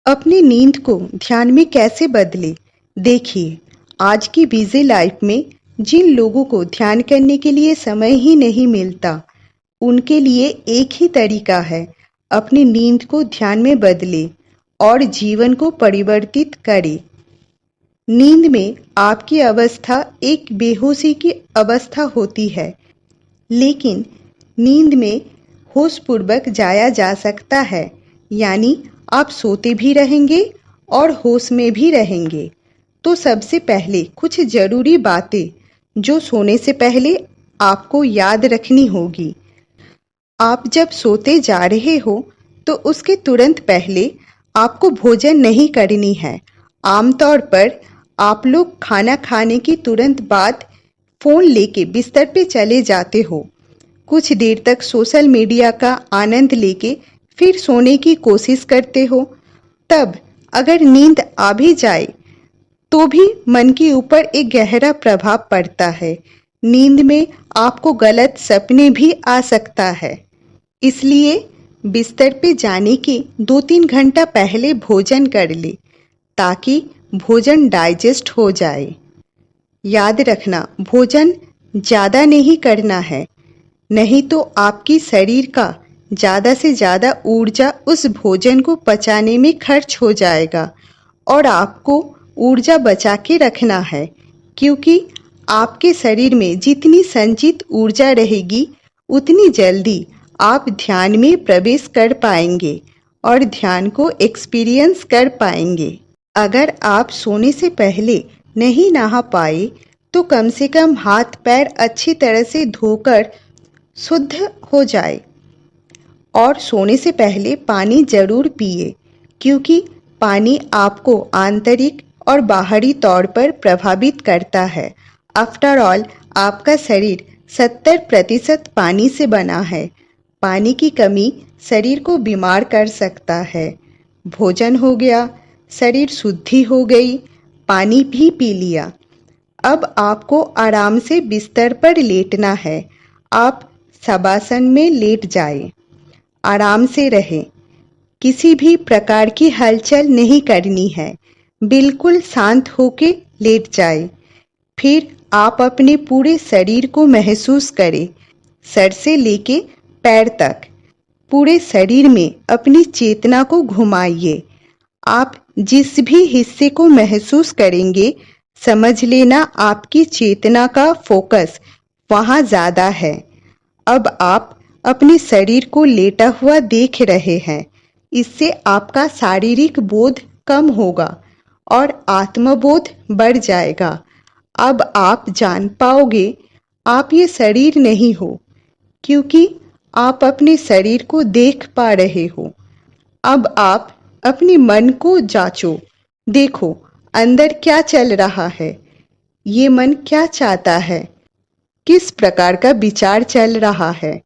अपनी नींद को ध्यान में कैसे बदलें? देखिए, आज की बिजी लाइफ में जिन लोगों को ध्यान करने के लिए समय ही नहीं मिलता, उनके लिए एक ही तरीका है, अपनी नींद को ध्यान में बदलें और जीवन को परिवर्तित करें। नींद में आपकी अवस्था एक बेहोशी की अवस्था होती है, लेकिन नींद में होशपूर्वक जाया जा सकता है, यानी आप सोते भी रहेंगे और होश में भी रहेंगे। तो सबसे पहले कुछ ज़रूरी बातें जो सोने से पहले आपको याद रखनी होगी। आप जब सोते जा रहे हो तो उसके तुरंत पहले आपको भोजन नहीं करनी है। आमतौर पर आप लोग खाना खाने की तुरंत बाद फ़ोन लेके बिस्तर पे चले जाते हो। कुछ देर तक सोशल मीडिया का आनंद लेके फिर सोने की कोशिश करते हो। तब अगर नींद आ भी जाए तो भी मन के ऊपर एक गहरा प्रभाव पड़ता है। नींद में आपको गलत सपने भी आ सकता है। इसलिए बिस्तर पे जाने के 2-3 घंटा पहले भोजन कर ले, ताकि भोजन डाइजेस्ट हो जाए। याद रखना, भोजन ज़्यादा नहीं करना है, नहीं तो आपकी शरीर का ज़्यादा से ज़्यादा ऊर्जा उस भोजन को पचाने में खर्च हो जाएगा और आपको ऊर्जा बचा के रखना है, क्योंकि आपके शरीर में जितनी संचित ऊर्जा रहेगी उतनी जल्दी आप ध्यान में प्रवेश कर पाएंगे और ध्यान को एक्सपीरियंस कर पाएंगे। अगर आप सोने से पहले नहीं नहा पाए तो कम से कम हाथ पैर अच्छी तरह से धोकर शुद्ध हो जाए और सोने से पहले पानी जरूर पिए, क्योंकि पानी आपको आंतरिक और बाहरी तौर पर प्रभावित करता है। आफ्टर ऑल, आपका शरीर 70% पानी से बना है। पानी की कमी शरीर को बीमार कर सकता है। भोजन हो गया, शरीर शुद्धि हो गई, पानी भी पी लिया। अब आपको आराम से बिस्तर पर लेटना है। आप शवासन में लेट जाएं। आराम से रहें। किसी भी प्रकार की हलचल नहीं करनी है। बिल्कुल शांत होके लेट जाएं। फिर आप अपने पूरे शरीर को महसूस करें, सर से लेके पैर तक। पूरे शरीर में अपनी चेतना को घुमाइए। आप जिस भी हिस्से को महसूस करेंगे, समझ लेना आपकी चेतना का फोकस वहाँ ज़्यादा है। अब आप अपने शरीर को लेटा हुआ देख रहे हैं। इससे आपका शारीरिक बोध कम होगा और आत्मबोध बढ़ जाएगा। अब आप जान पाओगे आप ये शरीर नहीं हो, क्योंकि आप अपने शरीर को देख पा रहे हो। अब आप अपने मन को जांचो। देखो अंदर क्या चल रहा है। ये मन क्या चाहता है, किस प्रकार का विचार चल रहा है।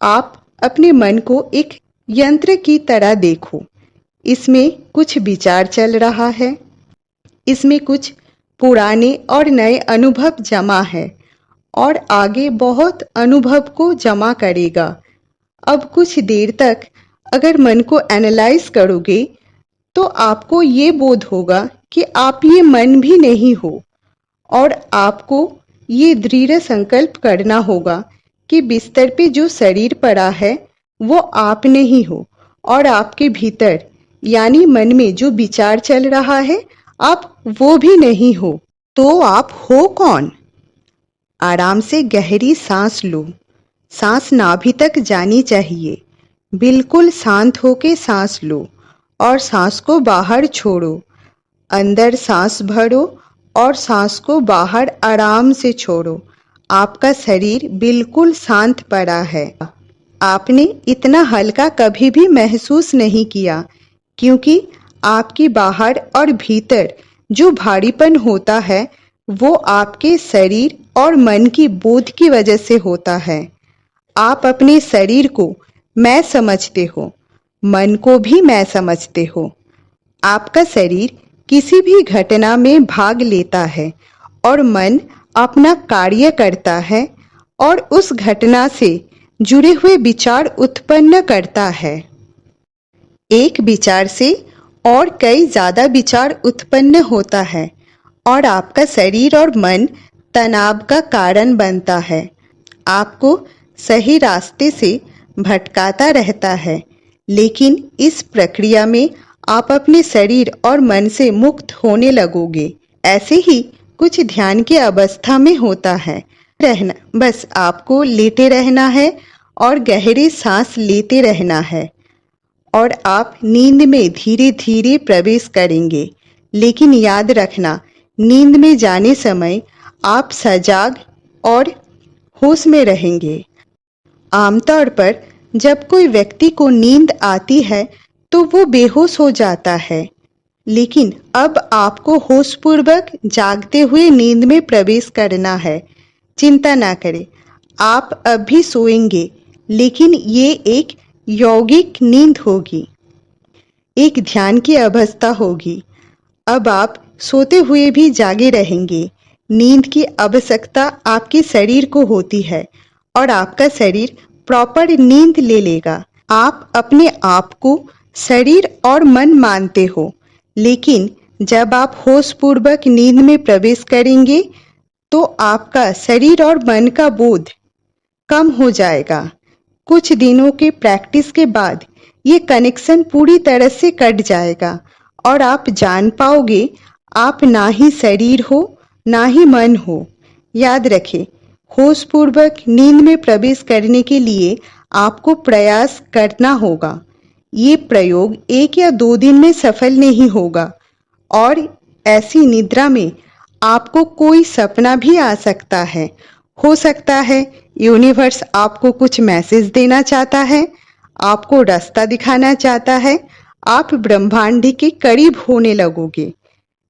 आप अपने मन को एक यंत्र की तरह देखो। इसमें कुछ विचार चल रहा है, इसमें कुछ पुराने और नए अनुभव जमा है और आगे बहुत अनुभव को जमा करेगा। अब कुछ देर तक अगर मन को एनालाइज करोगे तो आपको ये बोध होगा कि आप ये मन भी नहीं हो और आपको ये दृढ़ संकल्प करना होगा कि बिस्तर पे जो शरीर पड़ा है वो आप नहीं हो और आपके भीतर यानी मन में जो विचार चल रहा है आप वो भी नहीं हो। तो आप हो कौन? आराम से गहरी सांस लो। सांस नाभि तक जानी चाहिए। बिल्कुल शांत होके सांस लो और सांस को बाहर छोड़ो। अंदर सांस भरो और सांस को बाहर आराम से छोड़ो। आपका शरीर बिल्कुल शांत पड़ा है। आपने इतना हल्का कभी भी महसूस नहीं किया, क्योंकि आपकी बाहर और भीतर जो भारीपन होता है वो आपके शरीर और मन की बोध की वजह से होता है। आप अपने शरीर को मैं समझते हो, मन को भी मैं समझते हो। आपका शरीर किसी भी घटना में भाग लेता है और मन अपना कार्य करता है और उस घटना से जुड़े हुए विचार उत्पन्न करता है। एक विचार से और कई ज़्यादा विचार उत्पन्न होता है और आपका शरीर और मन तनाव का कारण बनता है, आपको सही रास्ते से भटकाता रहता है। लेकिन इस प्रक्रिया में आप अपने शरीर और मन से मुक्त होने लगोगे। ऐसे ही कुछ ध्यान की अवस्था में होता है। बस आपको लेटे रहना है और गहरी सांस लेते रहना है और आप नींद में धीरे धीरे प्रवेश करेंगे। लेकिन याद रखना, नींद में जाने समय आप सजाग और होश में रहेंगे। आमतौर पर जब कोई व्यक्ति को नींद आती है तो वो बेहोश हो जाता है, लेकिन अब आपको होशपूर्वक जागते हुए नींद में प्रवेश करना है। चिंता ना करें, आप अब भी सोएंगे, लेकिन ये एक यौगिक नींद होगी, एक ध्यान की अवस्था होगी। अब आप सोते हुए भी जागे रहेंगे। नींद की आवश्यकता आपके शरीर को होती है और आपका शरीर प्रॉपर नींद ले लेगा। आप अपने आप को शरीर और मन मानते हो, लेकिन जब आप होशपूर्वक नींद में प्रवेश करेंगे तो आपका शरीर और मन का बोध कम हो जाएगा। कुछ दिनों के प्रैक्टिस के बाद ये कनेक्शन पूरी तरह से कट जाएगा और आप जान पाओगे आप ना ही शरीर हो ना ही मन हो। याद रखें, होशपूर्वक नींद में प्रवेश करने के लिए आपको प्रयास करना होगा। ये प्रयोग 1 या 2 दिन में सफल नहीं होगा और ऐसी निद्रा में आपको कोई सपना भी आ सकता है। हो सकता है यूनिवर्स आपको कुछ मैसेज देना चाहता है, आपको रास्ता दिखाना चाहता है, आप ब्रह्मांड के करीब होने लगोगे।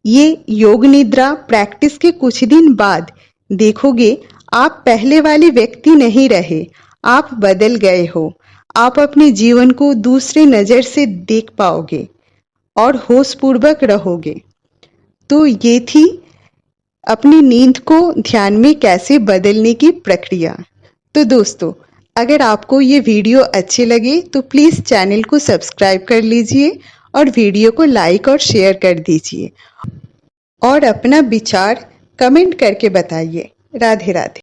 ये योग निद्रा प्रैक्टिस के कुछ दिन बाद देखोगे आप पहले वाले व्यक्ति नहीं रहे, आप बदल गए हो। आप अपने जीवन को दूसरे नज़र से देख पाओगे और होशपूर्वक रहोगे। तो ये थी अपनी नींद को ध्यान में कैसे बदलने की प्रक्रिया। तो दोस्तों, अगर आपको ये वीडियो अच्छे लगे तो प्लीज़ चैनल को सब्सक्राइब कर लीजिए और वीडियो को लाइक और शेयर कर दीजिए और अपना विचार कमेंट करके बताइए। राधे राधे।